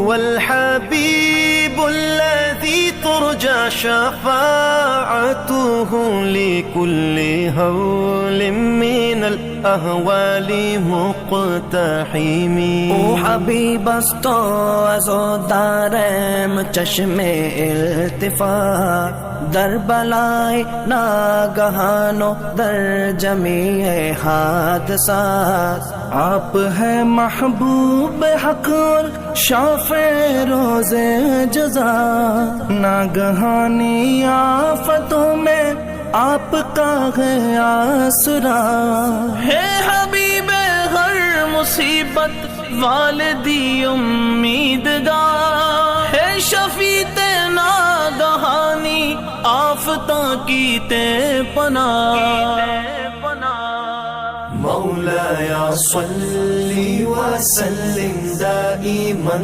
هو الحبيب الذي ترجى شفاعته لكل هول من الأهوال مقتحم. او حبیب است و از او دارم چشم التفات، در بلای ناگہان و در جمیع حادثات. آپ ہے محبوب حق اور شافع روز جزا، ناگہانی آفتوں میں آپ کا ہے آسرا. ہے حبیب ہر مصیبت والدی امیدگار، ہے شفیع ناگہانی آفتاں کی تے پناہ. مولایا صلی وسلم دائما